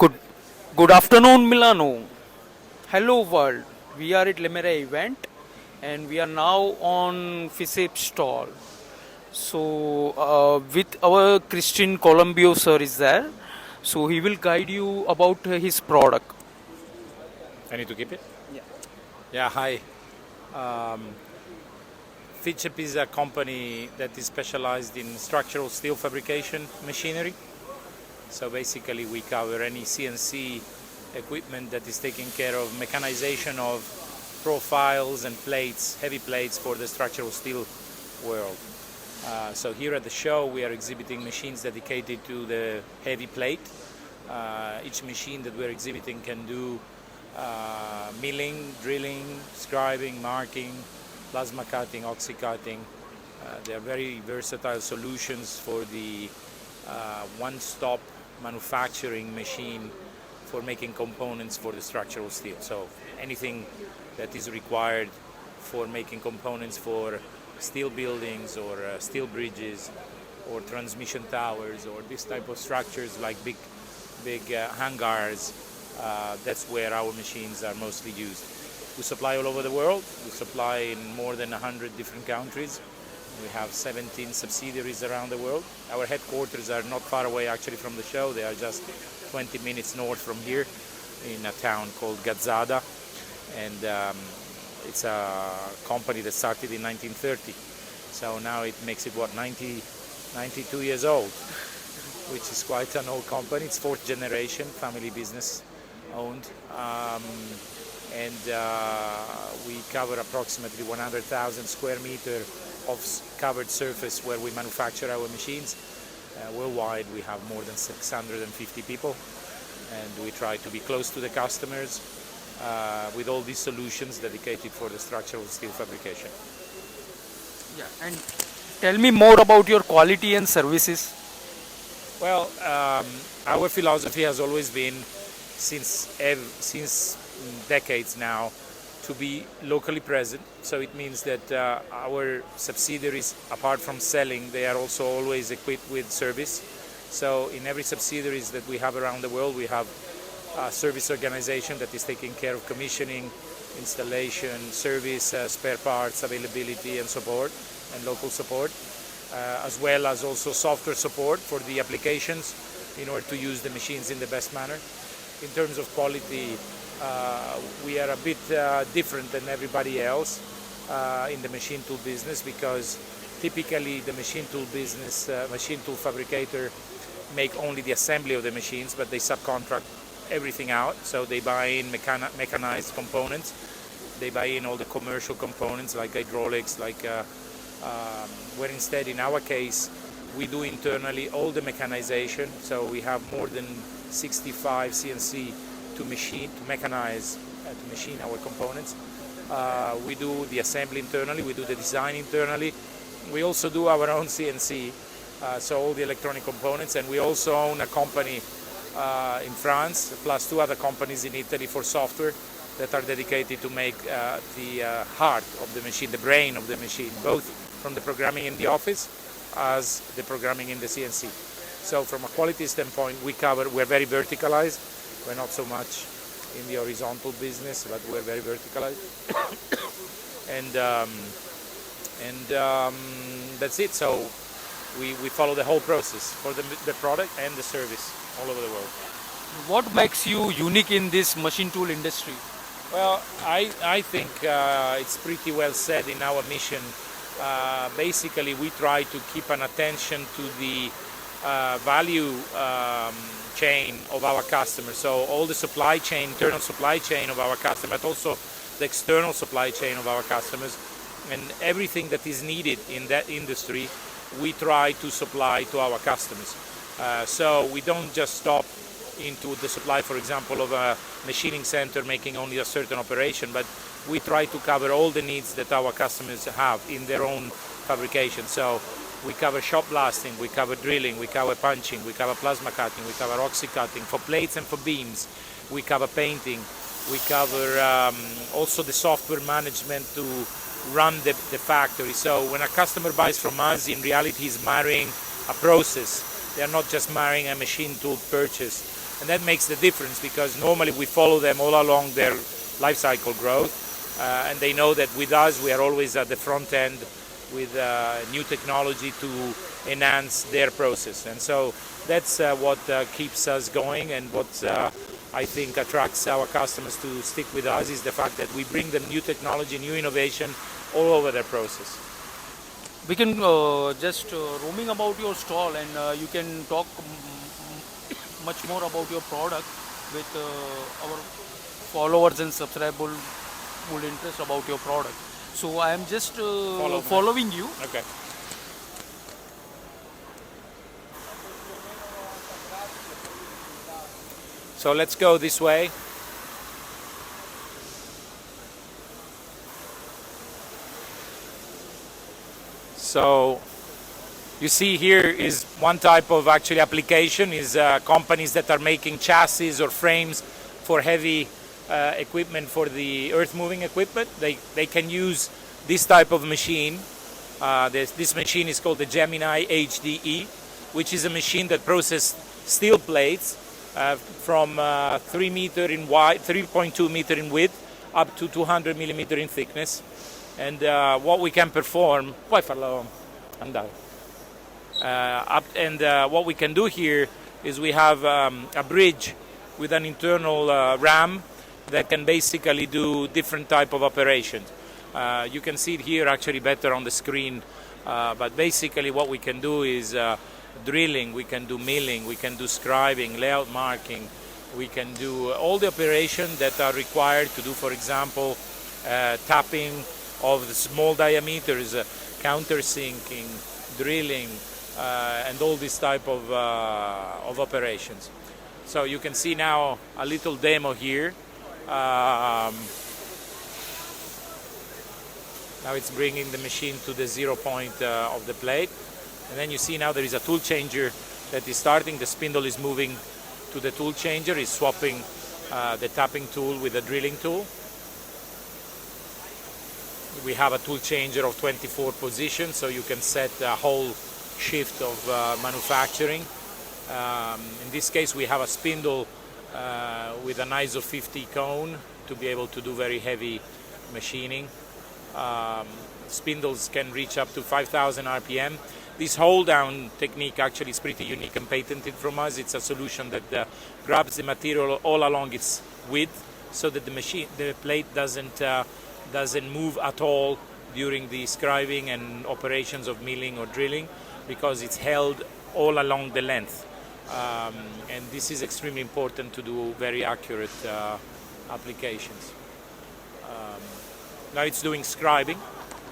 Good, good afternoon, Milano. Hello, world. We are at Lemere event, and we are now on FISIP stall. So, with our Christian Columbio sir is there, so he will guide you about his product. I need to keep it? Yeah. Yeah, hi. Um, Fitchep is a company that is specialized in structural steel fabrication machinery. So basically, we cover any CNC equipment that is taking care of mechanization of profiles and plates, heavy plates for the structural steel world. So here at the show, we are exhibiting machines dedicated to the heavy plate. Each machine that we're exhibiting can do milling, drilling, scribing, marking, plasma cutting, oxy cutting. They are very versatile solutions for the one-stop manufacturing machine for making components for the structural steel. So anything that is required for making components for steel buildings or steel bridges or transmission towers or this type of structures like big hangars, that's where our machines are mostly used. We supply all over the world. We supply in more than 100 different countries. We have 17 subsidiaries around the world. Our headquarters are not far away actually from the show. They are just 20 minutes north from here in a town called Gazzada. And it's a company that started in 1930. So now it makes it, 92 years old, which is quite an old company. It's fourth generation, family business owned. We cover approximately 100,000 square meter of covered surface where we manufacture our machines. Worldwide, we have more than 650 people, and we try to be close to the customers with all these solutions dedicated for the structural steel fabrication. Yeah. And tell me more about your quality and services. Well, our philosophy has always been, since decades now, to be locally present. So it means that our subsidiaries, apart from selling, they are also always equipped with service. So in every subsidiaries that we have around the world, we have a service organization that is taking care of commissioning, installation, service, spare parts, availability and support, and local support, as well as also software support for the applications in order to use the machines in the best manner. In terms of quality, we are a bit different than everybody else in the machine tool business, because typically the machine tool business, machine tool fabricator make only the assembly of the machines, but they subcontract everything out. So they buy in mechanized components, they buy in all the commercial components like hydraulics, where instead in our case we do internally all the mechanization. So we have more than 65 CNC to mechanize, to machine our components. We do the assembly internally, we do the design internally. We also do our own CNC, so all the electronic components, and we also own a company in France, plus two other companies in Italy for software that are dedicated to make the heart of the machine, the brain of the machine, both from the programming in the office as the programming in the CNC. So from a quality standpoint, we're very verticalized. We're not so much in the horizontal business, but we're very verticalized. That's it. So we follow the whole process for the product and the service all over the world. What makes you unique in this machine tool industry? Well, I think it's pretty well said in our mission. Basically, we try to keep an attention to the value chain of our customers. So all the supply chain, internal supply chain of our customer, but also the external supply chain of our customers, and everything that is needed in that industry, we try to supply to our customers. So we don't just stop into the supply, for example, of a machining center making only a certain operation, but we try to cover all the needs that our customers have in their own fabrication. So we cover shop blasting, we cover drilling, we cover punching, we cover plasma cutting, we cover oxy cutting for plates and for beams, we cover painting, we cover also the software management to run the factory. So when a customer buys from us, in reality he's marrying a process They are not just marrying a machine tool purchase. And that makes the difference, because normally we follow them all along their life cycle growth, and they know that with us we are always at the front end with new technology to enhance their process. And so that's what keeps us going, and what I think attracts our customers to stick with us is the fact that we bring them new technology, new innovation all over their process. We can just roaming about your stall, and you can talk much more about your product with our followers and subscribers would interest about your product. So I am just following you. Okay. So let's go this way. So you see here is one type of actually application is companies that are making chassis or frames for heavy equipment, for the earth moving equipment. They can use this type of machine. This machine is called the Gemini HDE, which is a machine that processes steel plates from 3 meter in wide, 3.2 meter in width, up to 200 millimeter in thickness. And what we can perform, what we can do here is we have a bridge with an internal RAM that can basically do different type of operations. You can see it here actually better on the screen, but basically what we can do is drilling, we can do milling, we can do scribing, layout marking, we can do all the operations that are required to do, for example, tapping of the small diameters, countersinking, drilling, and all this type of operations. So you can see now a little demo here. Now it's bringing the machine to the 0 point of the plate. And then you see now there is a tool changer that is starting. The spindle is moving to the tool changer, is swapping the tapping tool with the drilling tool. We have a tool changer of 24 positions, so you can set a whole shift of manufacturing. In this case we have a spindle with an ISO 50 cone to be able to do very heavy machining. Spindles can reach up to 5,000 RPM. This hold down technique actually is pretty unique and patented from us. It's a solution that grabs the material all along its width, so that the plate doesn't move at all during the scribing and operations of milling or drilling, because it's held all along the length. And this is extremely important to do very accurate applications. Now it's doing scribing,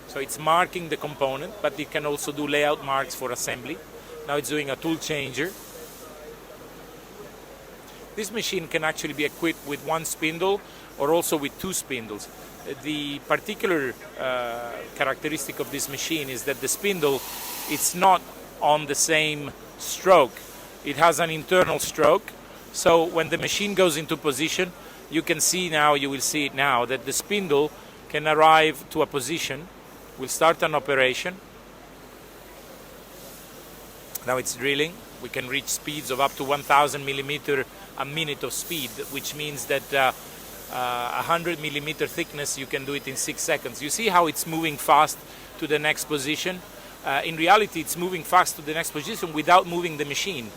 so it's marking the component, but it can also do layout marks for assembly. Now it's doing a tool changer. This machine can actually be equipped with one spindle or also with two spindles. The particular characteristic of this machine is that the spindle, it's not on the same stroke. It has an internal stroke, so when the machine goes into position, you can see now, you will see it now, that the spindle can arrive to a position. We'll start an operation. Now it's drilling. We can reach speeds of up to 1,000 millimeter a minute of speed, which means that 100 millimeter thickness, you can do it in 6 seconds. You see how it's moving fast to the next position? In reality, it's moving fast to the next position without moving the machine.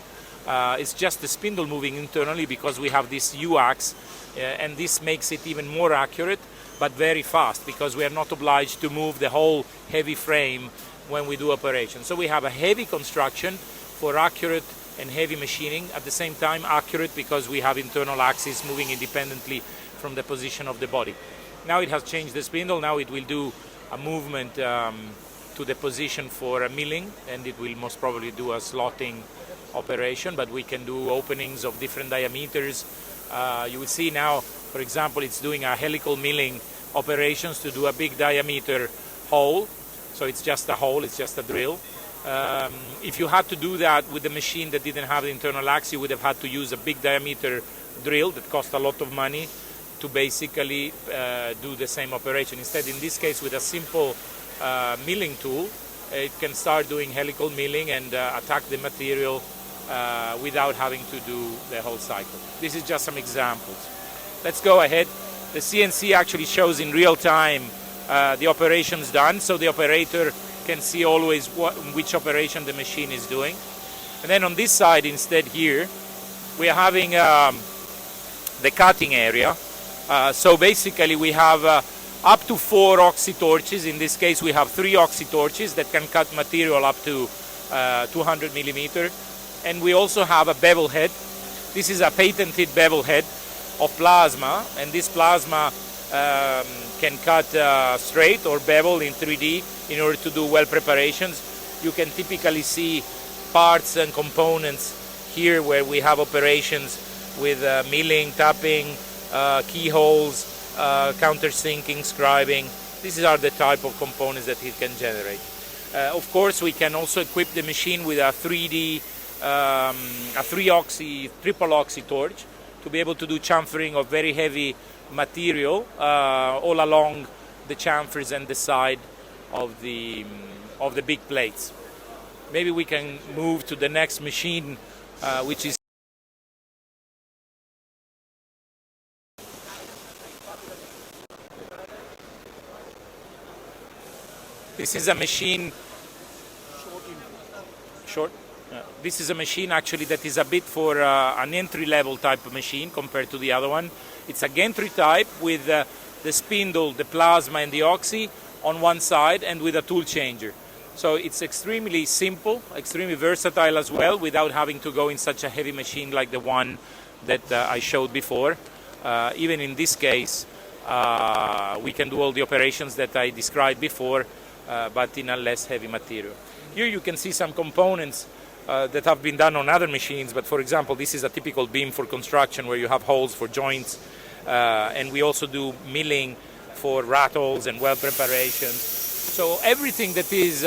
It's just the spindle moving internally, because we have this U-ax, and this makes it even more accurate, but very fast, because we are not obliged to move the whole heavy frame when we do operations. So we have a heavy construction for accurate and heavy machining, at the same time accurate because we have internal axes moving independently from the position of the body. Now it has changed the spindle. Now it will do a movement to the position for a milling, and it will most probably do a slotting operation, but we can do openings of different diameters. You will see now, for example, it's doing a helical milling operations to do a big diameter hole. So it's just a hole, it's just a drill. If you had to do that with a machine that didn't have the internal axe, you would have had to use a big diameter drill that cost a lot of money to basically do the same operation. Instead, in this case, with a simple milling tool, it can start doing helical milling and attack the material without having to do the whole cycle. This is just some examples. Let's go ahead. The CNC actually shows in real time the operations done, so the operator can see always which operation the machine is doing. And then on this side instead here, we are having the cutting area. So basically we have up to 4 oxy torches. In this case we have 3 oxy torches that can cut material up to 200 millimeter. And we also have a bevel head. This is a patented bevel head of plasma, and this plasma can cut straight or bevel in 3D in order to do well preparations. You can typically see parts and components here where we have operations with milling, tapping, keyholes, countersinking, scribing. These are the type of components that it can generate. Of course, we can also equip the machine with a 3D, a 3-oxy, triple oxy torch to be able to do chamfering of very heavy material all along the chamfers and the side of the big plates. Maybe we can move to the next machine, which is this is a machine. This is a machine actually that is a bit for an entry-level type of machine compared to the other one. It's a gantry type with the spindle, the plasma and the oxy on one side and with a tool changer. So it's extremely simple, extremely versatile as well, without having to go in such a heavy machine like the one that I showed before. Even in this case, we can do all the operations that I described before, but in a less heavy material. Here you can see some components that have been done on other machines, but for example, this is a typical beam for construction where you have holes for joints, and we also do milling for rattles and weld preparations. So everything that is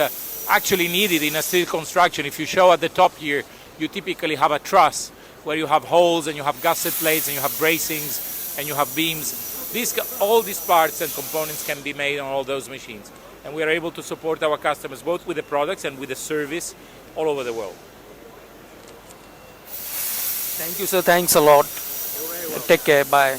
actually needed in a steel construction, if you show at the top here, you typically have a truss where you have holes and you have gusset plates and you have bracings and you have beams. All these parts and components can be made on all those machines. And we are able to support our customers both with the products and with the service all over the world. Thank you, sir. Thanks a lot. Take care. Bye.